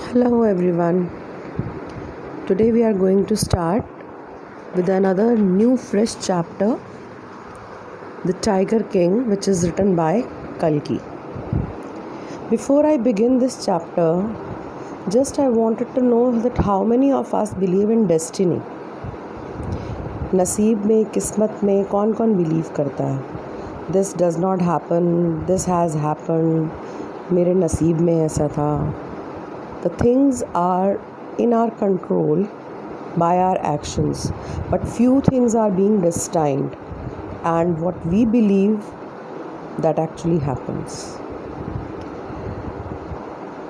Hello everyone. Today we are going to start with another new fresh chapter, The Tiger King, which is written by Kalki. Before I begin this chapter, just I wanted to know that how many of us believe in destiny. नसीब में किस्मत में कौन कौन believe करता है this does not happen this has happen मेरे नसीब में ऐसा था The things are in our control by our actions, but few things are being destined, and what we believe that actually happens.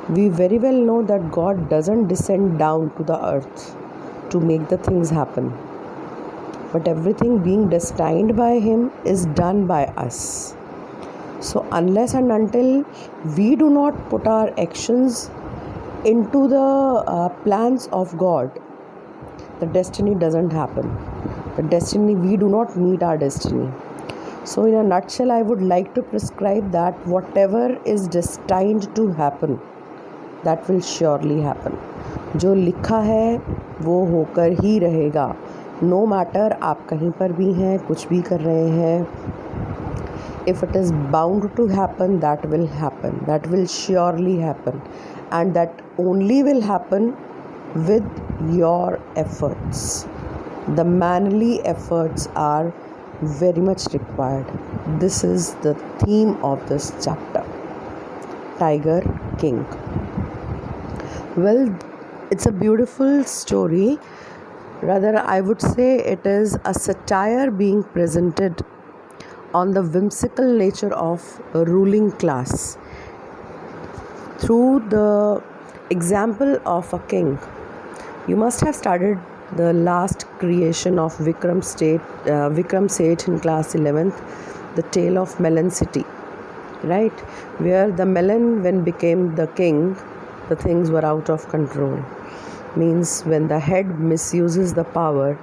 We very well know that God doesn't descend down to the earth to make the things happen, but everything being destined by Him is done by us. So unless and until we do not put our actions into the plans of God, the destiny doesn't happen. The destiny, we do not meet our destiny. So in a nutshell, I would like to prescribe that whatever is destined to happen, that will surely happen. जो लिखा है वो होकर ही रहेगा. No matter आप कहीं पर भी हैं, कुछ भी कर रहे हैं, if it is bound to happen, that will happen. That will surely happen. And that only will happen with your efforts. The manly efforts are very much required. This is the theme of this chapter, Tiger King. Well, it's a beautiful story. Rather, I would say it is a satire being presented on the whimsical nature of a ruling class through the example of a king. You must have studied the last creation of Vikram Seth in class 11th, The Tale of Melon City, right? Where the melon, when became the king, the things were out of control. Means when the head misuses the power,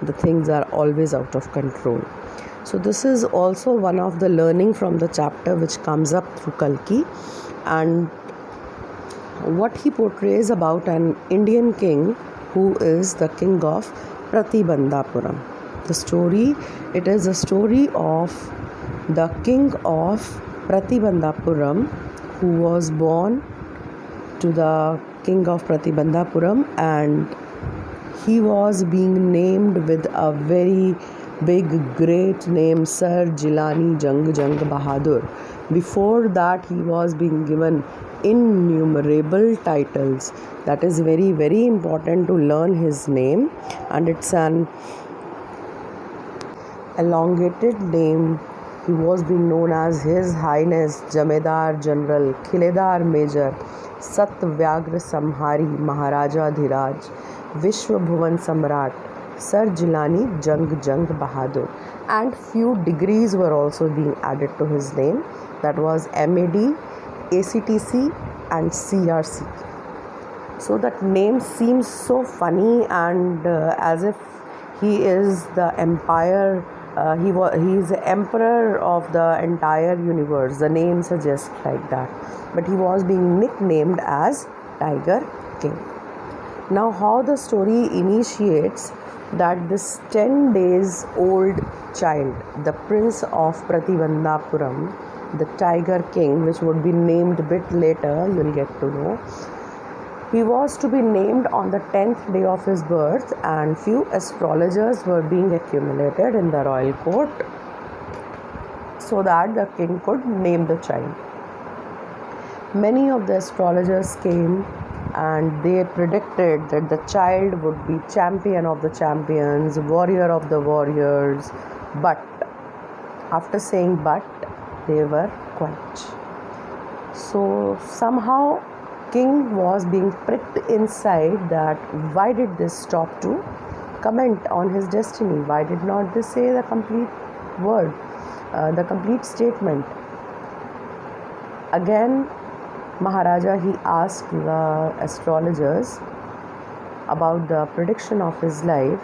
the things are always out of control. So this is also one of the learning from the chapter which comes up through Kalki, and what he portrays about an Indian king who is the king of Pratibandhapuram. The story, it is a story of the king of Pratibandhapuram who was born to the king of Pratibandhapuram, and he was being named with a very big great name, Sir Jilani Jang Bahadur. Before that, he was being given innumerable titles. That is very, very important to learn his name, and it's an elongated name. He was being known as His Highness Jamedar General Khiledar Major Satyagraha Samhari Maharaja Dhiraj Vishwa Bhuvan Samrat Sir Jilani Jang Bahadur, and few degrees were also being added to his name. That was MAD, ACTC and CRC. So that name seems so funny, and as if he is the empire, he is the emperor of the entire universe. The name suggests like that, but he was being nicknamed as Tiger King. Now how the story initiates, that this 10 days old child, the prince of Pratibandhapuram, the Tiger King, which would be named a bit later, you will get to know. He was to be named on the 10th day of his birth, and few astrologers were being accumulated in the royal court so that the king could name the child. Many of the astrologers came and they predicted that the child would be champion of the champions, warrior of the warriors, but after saying but, they were quiet. So somehow king was being pricked inside that why did this stop to comment on his destiny? Why did not they say the complete word, the complete statement? Again, Maharaja, he asked the astrologers about the prediction of his life,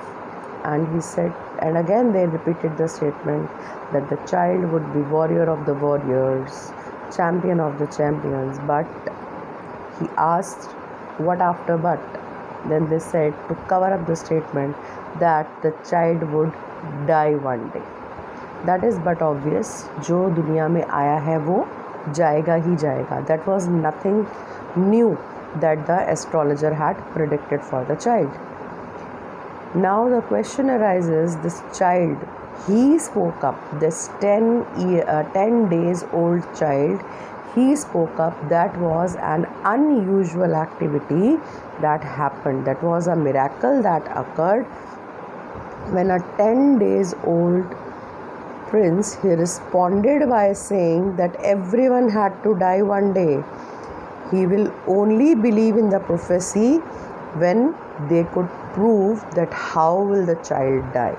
and he said, and again they repeated the statement that the child would be warrior of the warriors, champion of the champions. But he asked What after but? Then they said, to cover up the statement, that the child would die one day. That is but obvious. जो दुनिया में आया है वो जाएगा ही जाएगा. That was nothing new that the astrologer had predicted for the child. Now the question arises, this child, he spoke up, this 10 days old child, he spoke up. That was an unusual activity that happened. That was a miracle that occurred when a 10 days old prince, he responded by saying that everyone had to die one day. He will only believe in the prophecy when they could prove that how will the child die.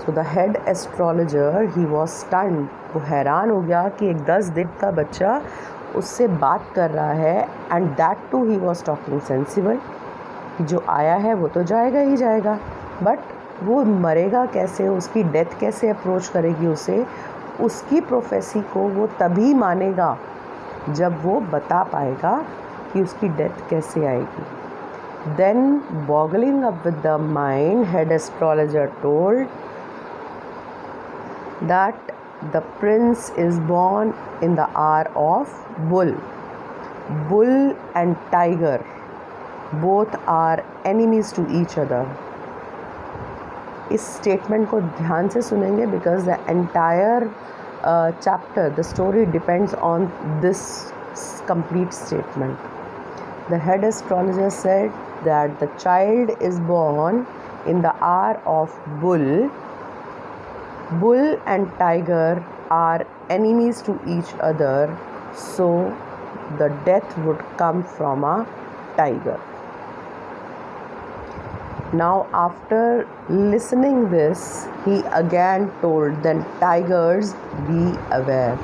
So the head astrologer, he was stunned. वो हैरान हो गया कि एक 10 दिन का बच्चा उससे बात कर रहा है, and that too he was talking sensible. जो आया है वो तो जाएगा ही जाएगा, but वो मरेगा कैसे, उसकी डेथ कैसे अप्रोच करेगी उसे, उसकी प्रोफेसी को वो तभी मानेगा जब वो बता पाएगा कि उसकी डेथ कैसे आएगी. Then, boggling up with the mind, head astrologer told that the prince is born in the hour of bull. Bull and tiger, both are enemies to each other. इस स्टेटमेंट को ध्यान से सुनेंगे because the entire chapter, the story depends on this complete statement. The head astrologer said that the child is born in the hour of bull. Bull and tiger are enemies to each other, so the death would come from a tiger. Now after listening this, he again told, then tigers, be aware.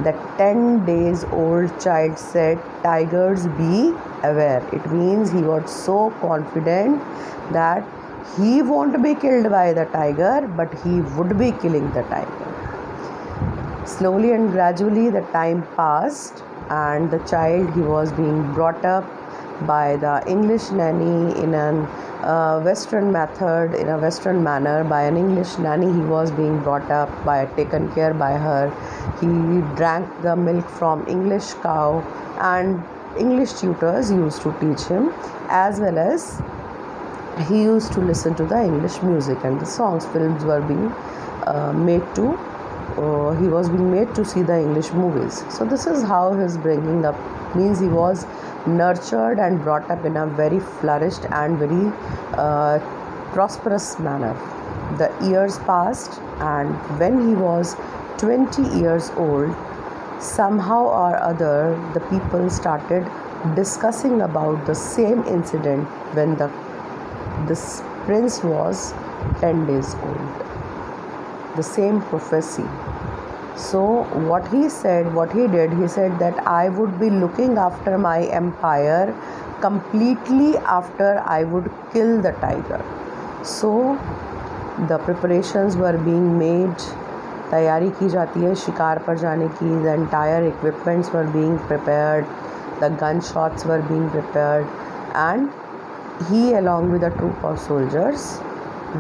The 10 days old child said, tigers, be aware. It means he was so confident that he won't be killed by the tiger, but he would be killing the tiger. Slowly and gradually the time passed, and the child, he was being brought up by the English nanny in an Western method, in a Western manner. By an English nanny he was being brought up, taken care by her. He drank the milk from English cow, and English tutors used to teach him, as well as he used to listen to the English music and the songs. Films were being he was being made to see the English movies. So this is how his bringing up means. He was nurtured and brought up in a very flourished and very prosperous manner. The years passed, and when he was 20 years old, somehow or other the people started discussing about the same incident when this prince was 10 days old. The same prophecy. So what he said, what he did, he said that I would be looking after my empire completely after I would kill the tiger. So the preparations were being made, तैयारी की जाती है शिकार पर जाने की. The entire equipments were being prepared, the gunshots were being prepared, and he, along with a troop of soldiers,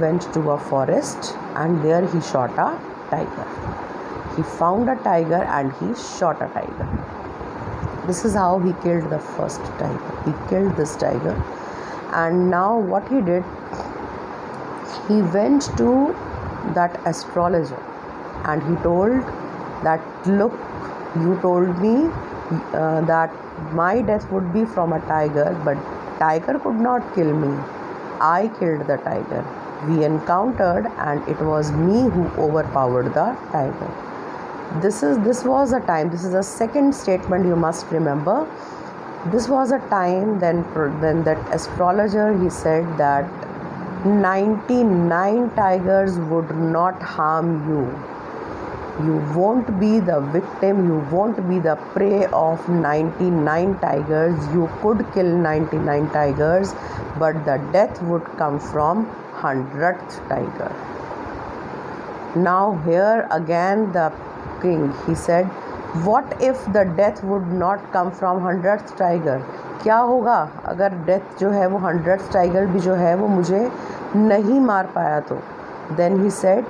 went to a forest, and there he shot a tiger. He found a tiger and he shot a tiger. This is how he killed the first tiger. He killed this tiger, and now what he did, he went to that astrologer and he told that, look, you told me that my death would be from a tiger, but tiger could not kill me. I killed the tiger. We encountered, and it was me who overpowered the tiger. This was a time, this is a second statement you must remember. This was a time then that astrologer, he said that 99 tigers would not harm you. You won't be the victim, you won't be the prey of 99 tigers. You could kill 99 tigers, but the death would come from 100th tiger. Now here again the king, he said, what if the death would not come from 100th tiger, क्या होगा अगर death जो है वो 100th tiger भी जो है वो मुझे नहीं मार पाया तो. देन ही सेड,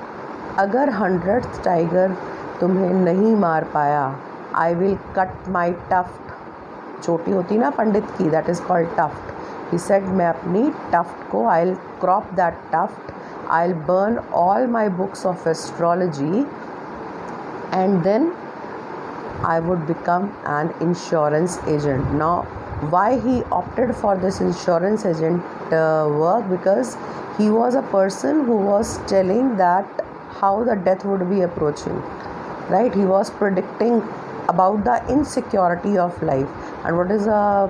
अगर 100th टाइगर तुम्हें नहीं मार पाया, I will cut my tuft, चोटी होती ना पंडित की, that is called tuft. He said, मैं अपनी टफ्ट को, I will crop that tuft, I will burn all my books of astrology and then I would become an insurance agent. Now, why he opted for this insurance agent work? Because he was a person who was telling that how the death would be approaching, right? He was predicting about the insecurity of life. And what is a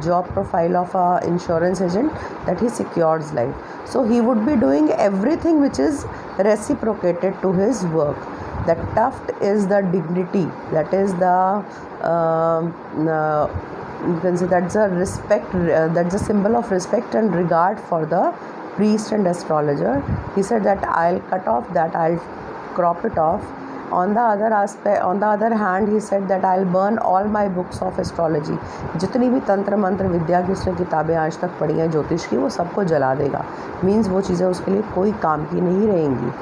job profile of a insurance agent? That he secures life. So he would be doing everything which is reciprocated to his work. The tuft is the dignity, that is the you can say that's a respect, that's a symbol of respect and regard for the priest and astrologer. He said that I'll cut off that, I'll crop it off. On the other hand, he said that I'll burn all my books of astrology. जितनी भी तंत्र मंत्र विद्या की उसने किताबें आज तक पढ़ी हैं ज्योतिष की, वो सबको जला देगा. मीन्स वो चीज़ें उसके लिए कोई काम की नहीं रहेंगी.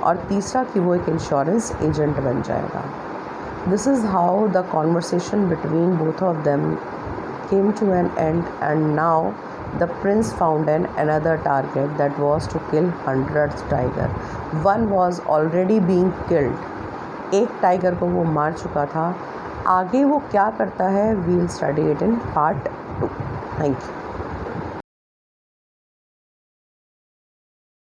और तीसरा कि वो एक इंश्योरेंस एजेंट बन जाएगा. This is how the conversation between both of them came to an end, and now the prince found an another target, that was to kill 100th tiger. One was already being killed, एक tiger को वो मार चुका था. आगे वो क्या करता है, we will study it in part 2. Thank you.